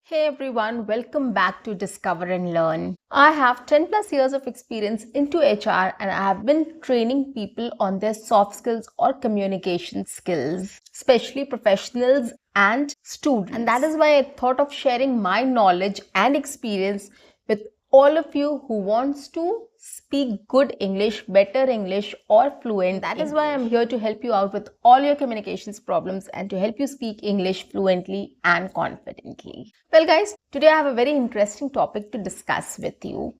Hey everyone, welcome back to Discover and Learn. I have 10 plus years of experience into HR and I have been training people on their soft skills or communication skills, especially professionals and students. And that is why I thought of sharing my knowledge and experience with all of you who wants to speak good English, better English or fluent. That is why I'm here to help you out with all your communications problems and to help you speak English fluently and confidently. Well guys, today I have a very interesting topic to discuss with you.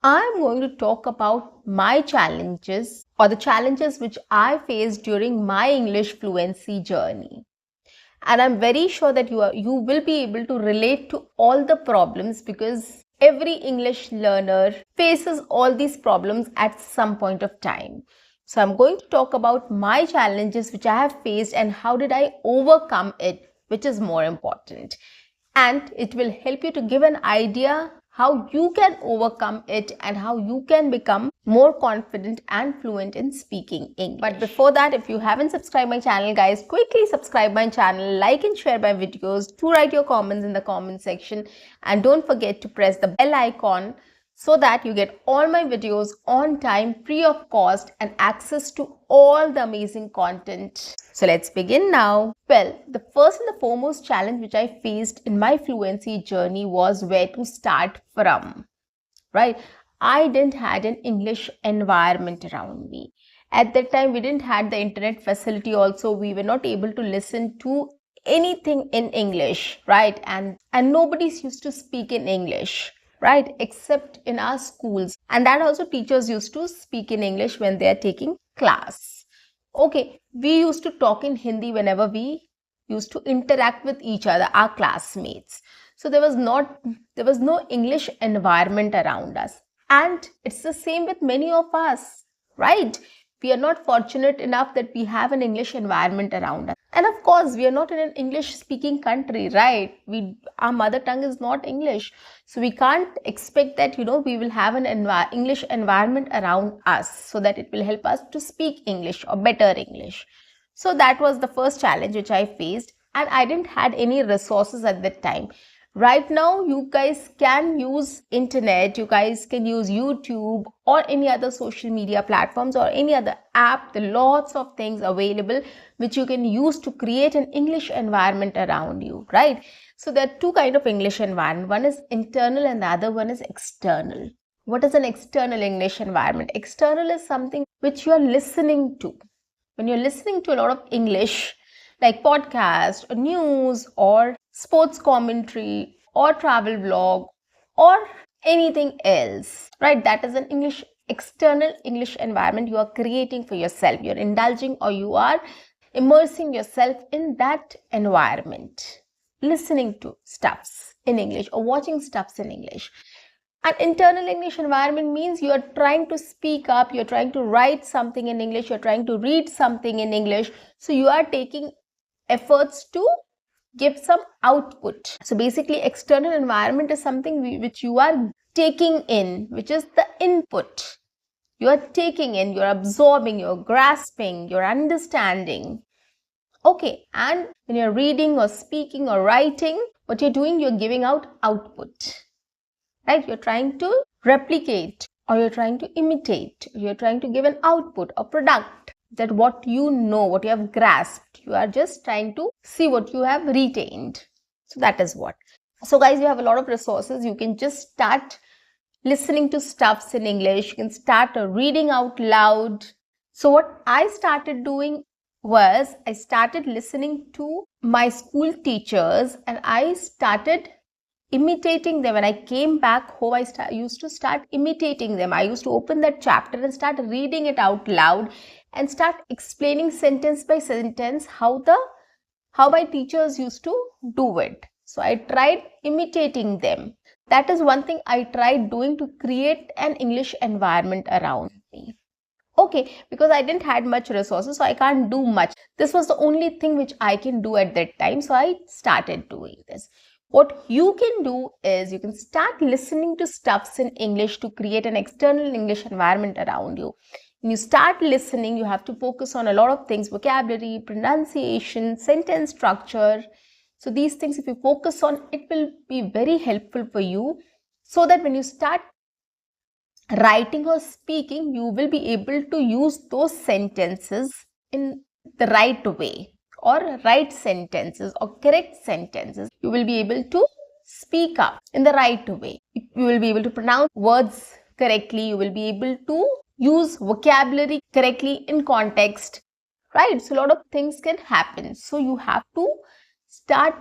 I'm going to talk about my challenges or the challenges which I faced during my English fluency journey. And I'm very sure that you will be able to relate to all the problems because every English learner faces all these problems at some point of time. So I'm going to talk about my challenges which I have faced and how did I overcome it, which is more important. And it will help you to give an idea how you can overcome it and how you can become more confident and fluent in speaking English. But before that, if you haven't subscribed my channel, guys, quickly subscribe my channel, like and share my videos, do write your comments in the comment section, and don't forget to press the bell icon so that you get all my videos on time, free of cost, and access to all the amazing content. So let's begin now. Well, the first and the foremost challenge which I faced in my fluency journey was where to start from, right? I didn't had an English environment around me. At that time, we didn't had the internet facility also. We were not able to listen to anything in English, right? And nobody's used to speak in English, right? Except in our schools. And that also teachers used to speak in English when they are taking class. Okay, we used to talk in Hindi whenever we used to interact with each other, our classmates. So there was no English environment around us. And it's the same with many of us, right? We are not fortunate enough that we have an English environment around us. And of course, we are not in an English speaking country, right? Our mother tongue is not English. So we can't expect that, we will have an English environment around us so that it will help us to speak English or better English. So that was the first challenge which I faced, and I didn't had any resources at that time. Right now, you guys can use internet, you guys can use YouTube or any other social media platforms or any other app. There are lots of things available which you can use to create an English environment around you, right? So there are two kinds of English environment. One is internal and the other one is external. What is an external English environment? External is something which you are listening to. When you're listening to a lot of English, like podcast or news or sports commentary or travel vlog or anything else, right? That is an external English environment you are creating for yourself. You're indulging or you are immersing yourself in that environment, listening to stuffs in English or watching stuffs in English. An internal English environment means you are trying to speak up, you're trying to write something in English, you're trying to read something in English. So you are taking efforts to give some output. So basically, external environment is something which you are taking in, which is the input. You are taking in, you're absorbing, you're grasping, you're understanding. Okay, and when you're reading or speaking or writing, what you're doing, you're giving out output. Right? You're trying to replicate or you're trying to imitate, you're trying to give an output or product that what you know, what you have grasped, you are just trying to see what you have retained. So that is what. So guys, you have a lot of resources. You can just start listening to stuffs in English. You can start reading out loud. So what I started doing was I started listening to my school teachers and I started imitating them. When I came back home, I used to start imitating them. I used to open that chapter and start reading it out loud and start explaining sentence by sentence how my teachers used to do it. So I tried imitating them. That is one thing I tried doing to create an English environment around me. Okay, because I didn't had much resources, so I can't do much. This was the only thing which I can do at that time. So I started doing this. What you can do is you can start listening to stuffs in English to create an external English environment around you. When you start listening, you have to focus on a lot of things: vocabulary, pronunciation, sentence structure. So these things, if you focus on, it will be very helpful for you, so that when you start writing or speaking, you will be able to use those sentences in the right way, or right sentences or correct sentences. You will be able to speak up in the right way. You will be able to pronounce words correctly. You will be able to use vocabulary correctly in context, right? So a lot of things can happen. So you have to start.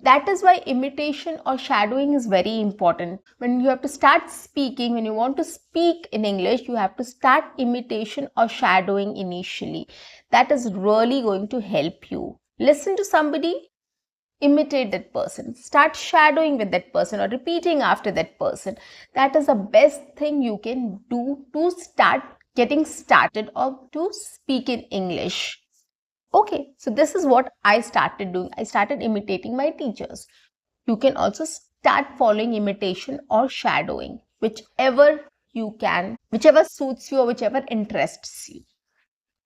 That is why imitation or shadowing is very important. When you have to start speaking, when you want to speak in English, you have to start imitation or shadowing initially. That is really going to help you. Listen to somebody, imitate that person, start shadowing with that person or repeating after that person. That is the best thing you can do to start getting started or to speak in English. Okay, so this is what I started doing. I started imitating my teachers. You can also start following imitation or shadowing, whichever you can, whichever suits you or whichever interests you.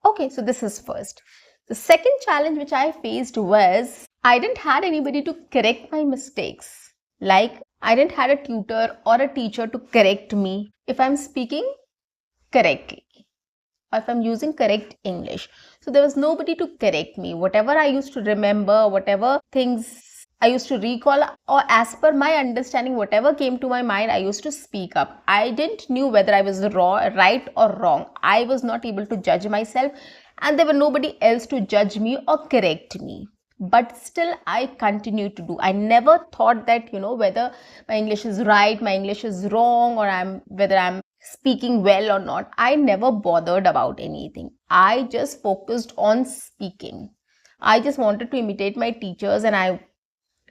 Okay, so this is first. The second challenge which I faced was I didn't have anybody to correct my mistakes. Like, I didn't have a tutor or a teacher to correct me if I'm speaking correctly, or if I'm using correct English. So there was nobody to correct me. Whatever I used to remember, whatever things I used to recall, or as per my understanding, whatever came to my mind, I used to speak up. I didn't knew whether I was right or wrong. I was not able to judge myself, and there were nobody else to judge me or correct me. But still, I continued to do. I never thought that, whether my English is right, my English is wrong, or whether I'm speaking well or not. I never bothered about anything. I just focused on speaking. I just wanted to imitate my teachers, and I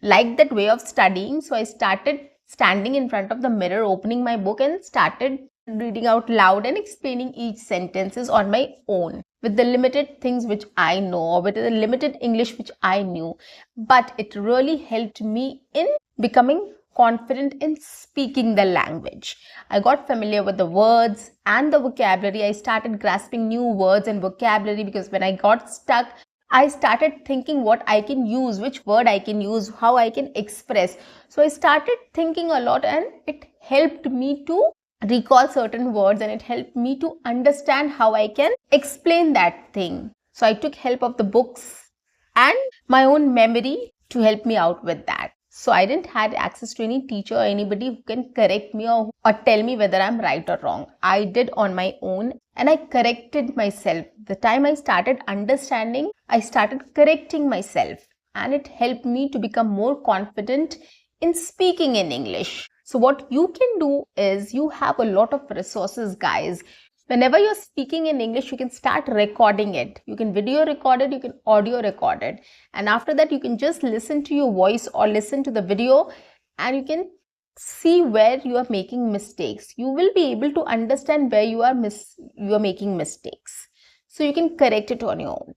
liked that way of studying. So I started standing in front of the mirror, opening my book, and started reading out loud and explaining each sentences on my own with the limited things which I know, or with the limited English which I knew. But it really helped me in becoming confident in speaking the language. I got familiar with the words and the vocabulary. I started grasping new words and vocabulary, because when I got stuck, I started thinking what I can use, which word I can use, how I can express. So I started thinking a lot, and it helped me to recall certain words, and it helped me to understand how I can explain that thing. So I took help of the books and my own memory to help me out with that. So I didn't have access to any teacher or anybody who can correct me or tell me whether I'm right or wrong. I did on my own, and I corrected myself. The time I started understanding, I started correcting myself, and it helped me to become more confident in speaking in English. So what you can do is, you have a lot of resources, guys. Whenever you're speaking in English, you can start recording it. You can video record it, you can audio record it. And after that, you can just listen to your voice or listen to the video, and you can see where you are making mistakes. You will be able to understand where you are making mistakes. So you can correct it on your own.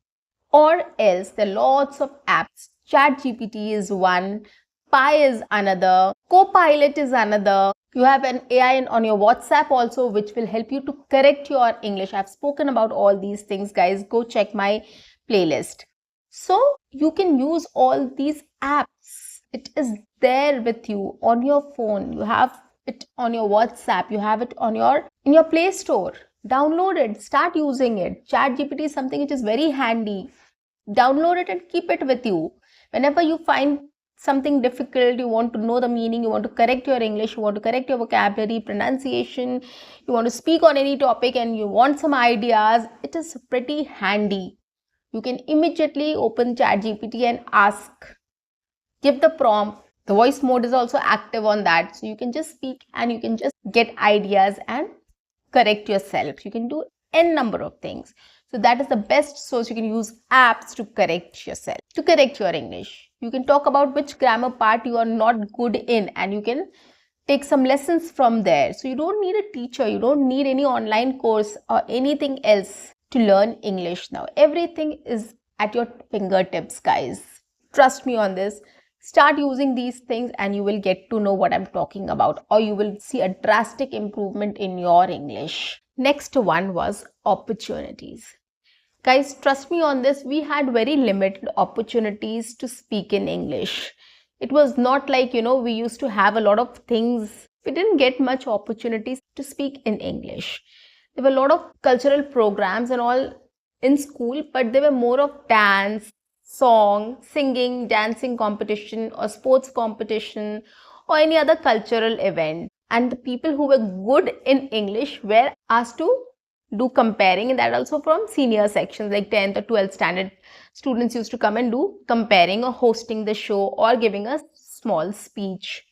Or else, there are lots of apps. ChatGPT is one, Pi is another, Copilot is another. You have an AI on your WhatsApp also, which will help you to correct your English. I've spoken about all these things, guys. Go check my playlist. So you can use all these apps. It is there with you on your phone. You have it on your WhatsApp. You have it on in your Play Store. Download it. Start using it. ChatGPT is something which is very handy. Download it and keep it with you. Whenever you find something difficult, you want to know the meaning, you want to correct your English, you want to correct your vocabulary, pronunciation, you want to speak on any topic, and you want some ideas, it is pretty handy. You can immediately open ChatGPT and ask, give the prompt. The voice mode is also active on that, so you can just speak and you can just get ideas and correct yourself. You can do n number of things. So that is the best source. You can use apps to correct yourself, to correct your English. You can talk about which grammar part you are not good in, and you can take some lessons from there. So you don't need a teacher, you don't need any online course or anything else to learn English now. Everything is at your fingertips, guys. Trust me on this. Start using these things and you will get to know what I'm talking about, or you will see a drastic improvement in your English. Next one was opportunities. Guys, trust me on this, we had very limited opportunities to speak in English. It was not like, we used to have a lot of things. We didn't get much opportunities to speak in English. There were a lot of cultural programs and all in school, but they were more of dance, song, singing, dancing competition or sports competition or any other cultural event. And the people who were good in English were asked to do comparing, and that also from senior sections like 10th or 12th standard students used to come and do comparing or hosting the show or giving a small speech.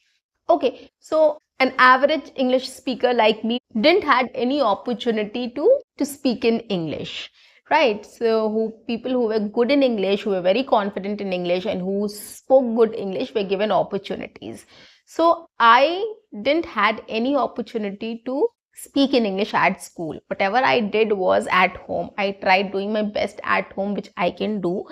Okay, so an average English speaker like me didn't had any opportunity to speak in English, right? So people who were good in English, who were very confident in English and who spoke good English were given opportunities. So I didn't had any opportunity to speak in English at school. Whatever I did was at home. I tried doing my best at home, which I can do.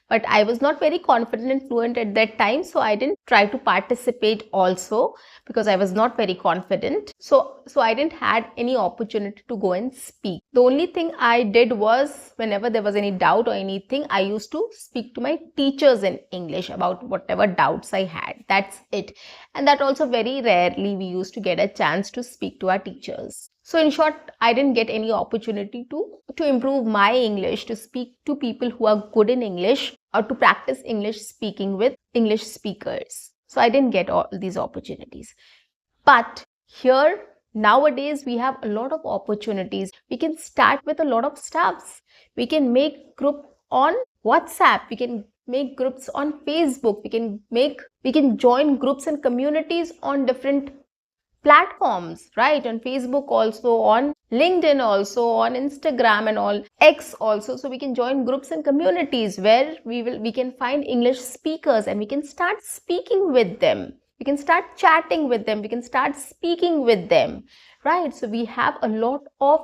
But I was not very confident and fluent at that time, so I didn't try to participate also because I was not very confident. So I didn't had any opportunity to go and speak. The only thing I did was whenever there was any doubt or anything, I used to speak to my teachers in English about whatever doubts I had. That's it. And that also very rarely we used to get a chance to speak to our teachers. So in short, I didn't get any opportunity to improve my English, to speak to people who are good in English or to practice English speaking with English speakers. So I didn't get all these opportunities. But here, nowadays, we have a lot of opportunities. We can start with a lot of stuffs. We can make group on WhatsApp. We can make groups on Facebook. We can join groups and communities on different platforms, right? On Facebook also, on LinkedIn also, on Instagram and all, X also. So we can join groups and communities where we can find English speakers and we can start speaking with them. We can start chatting with them. We can start speaking with them, right? So we have a lot of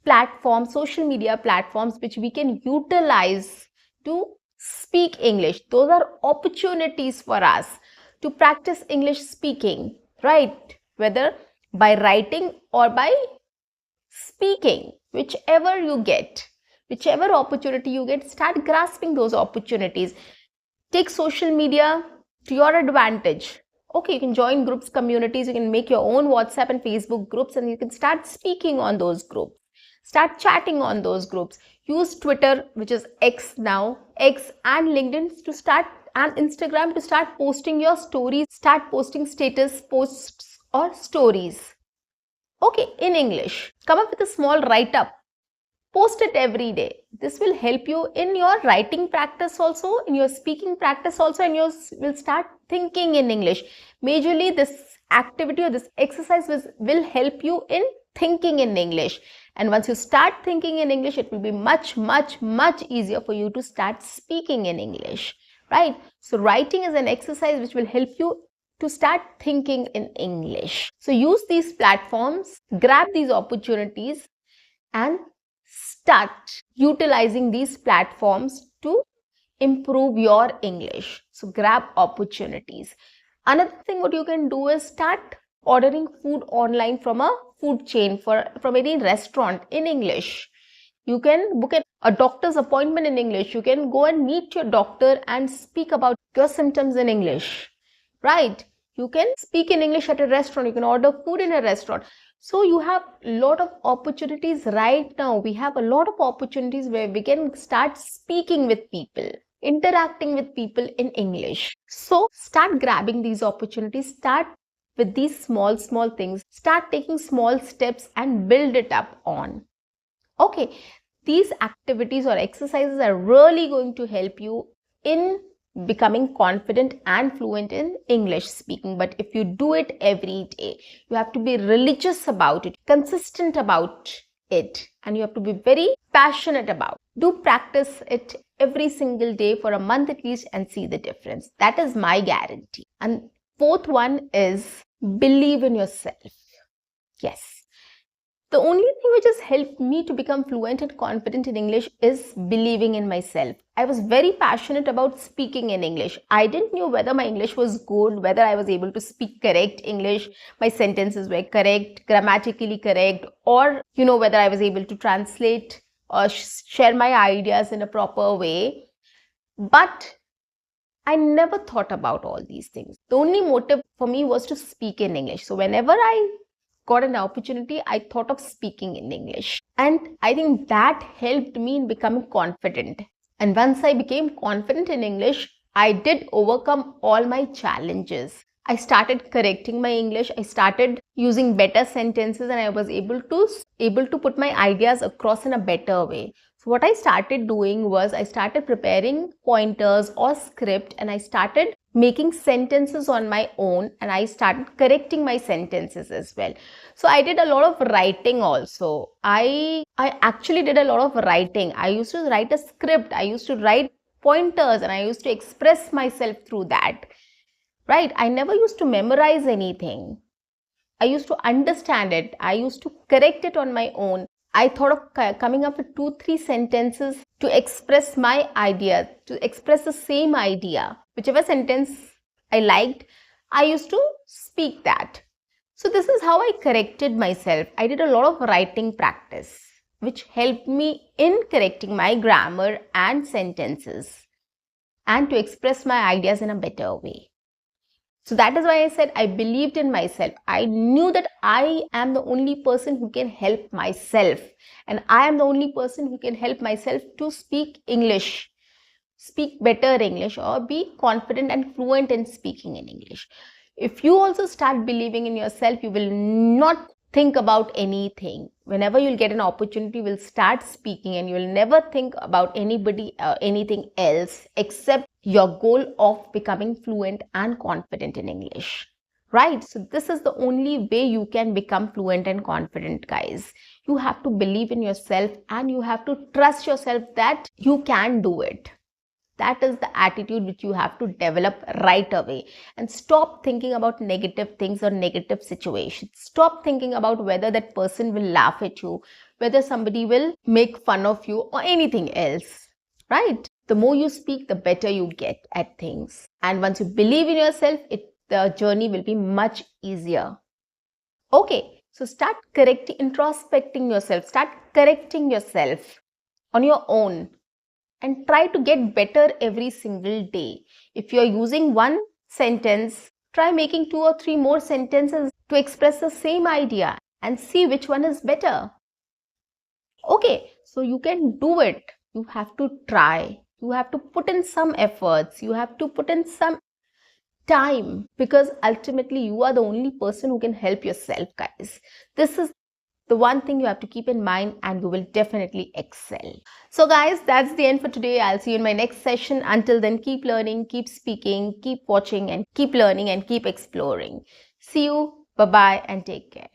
platforms, social media platforms, which we can utilize to speak English. Those are opportunities for us to practice English speaking, right? Whether by writing or by speaking, whichever you get, whichever opportunity you get, start grasping those opportunities. Take social media to your advantage. Okay, you can join groups, communities, you can make your own WhatsApp and Facebook groups and you can start speaking on those groups. Start chatting on those groups. Use Twitter, which is X now, X and LinkedIn to start, and Instagram to start posting your stories, start posting status posts or stories. Okay, in English. Come up with a small write-up. Post it every day. This will help you in your writing practice also, in your speaking practice also, and you will start thinking in English. Majorly, this activity or this exercise will help you in thinking in English. And once you start thinking in English, it will be much, much, much easier for you to start speaking in English, right? So writing is an exercise which will help you to start thinking in English. So use these platforms, grab these opportunities and start utilizing these platforms to improve your English. So grab opportunities. Another thing what you can do is start ordering food online from a food chain, from any restaurant in English. You can book a doctor's appointment in English. You can go and meet your doctor and speak about your symptoms in English, right? You can speak in English at a restaurant. You can order food in a restaurant. So you have a lot of opportunities right now. We have a lot of opportunities where we can start speaking with people, interacting with people in English. So start grabbing these opportunities. Start with these small things. Start taking small steps and build it up on. Okay, these activities or exercises are really going to help you in becoming confident and fluent in English speaking. But if you do it every day, you have to be religious about it, consistent about it, and you have to be very passionate about it. Do practice it every single day for a month at least and see the difference. That is my guarantee. And fourth one is believe in yourself. Yes. The only thing which has helped me to become fluent and confident in English is believing in myself. I was very passionate about speaking in English. I didn't know whether my English was good, whether I was able to speak correct English, my sentences were correct, grammatically correct, or whether I was able to translate or share my ideas in a proper way. But I never thought about all these things. The only motive for me was to speak in English. So whenever I got an opportunity, I thought of speaking in English. And I think that helped me in becoming confident. And once I became confident in English, I did overcome all my challenges. I started correcting my English. I started using better sentences, and I was able to put my ideas across in a better way. So what I started doing was I started preparing pointers or script, and I started making sentences on my own, and I started correcting my sentences as well. So I did a lot of writing also. I actually did a lot of writing. I used to write a script. I used to write pointers, and I used to express myself through that. Right? I never used to memorize anything. I used to understand it. I used to correct it on my own. I thought of coming up with 2-3 sentences to express my idea, to express the same idea. Whichever sentence I liked, I used to speak that. So this is how I corrected myself. I did a lot of writing practice, which helped me in correcting my grammar and sentences and to express my ideas in a better way. So that is why I said I believed in myself. I knew that I am the only person who can help myself. And I am the only person who can help myself to speak English, speak better English, or be confident and fluent in speaking in English. If you also start believing in yourself, you will not think about anything. Whenever you'll get an opportunity, you will start speaking, and you will never think about anybody or anything else except your goal of becoming fluent and confident in English. Right? So this is the only way you can become fluent and confident, guys. You have to believe in yourself, and you have to trust yourself that you can do it. That is the attitude which you have to develop right away, and stop thinking about negative things or negative situations. Stop thinking about whether that person will laugh at you, whether somebody will make fun of you, or anything else. Right? The more you speak, the better you get at things. And once you believe in yourself, the journey will be much easier. Okay, so start introspecting yourself. Start correcting yourself on your own, and try to get better every single day. If you're using one sentence, try making 2 or 3 more sentences to express the same idea and see which one is better. Okay, so you can do it. You have to try. You have to put in some efforts. You have to put in some time, because ultimately you are the only person who can help yourself, guys. This is the one thing you have to keep in mind, and you will definitely excel. So guys, that's the end for today. I'll see you in my next session. Until then, keep learning, keep speaking, keep watching, and keep learning and keep exploring. See you. Bye-bye and take care.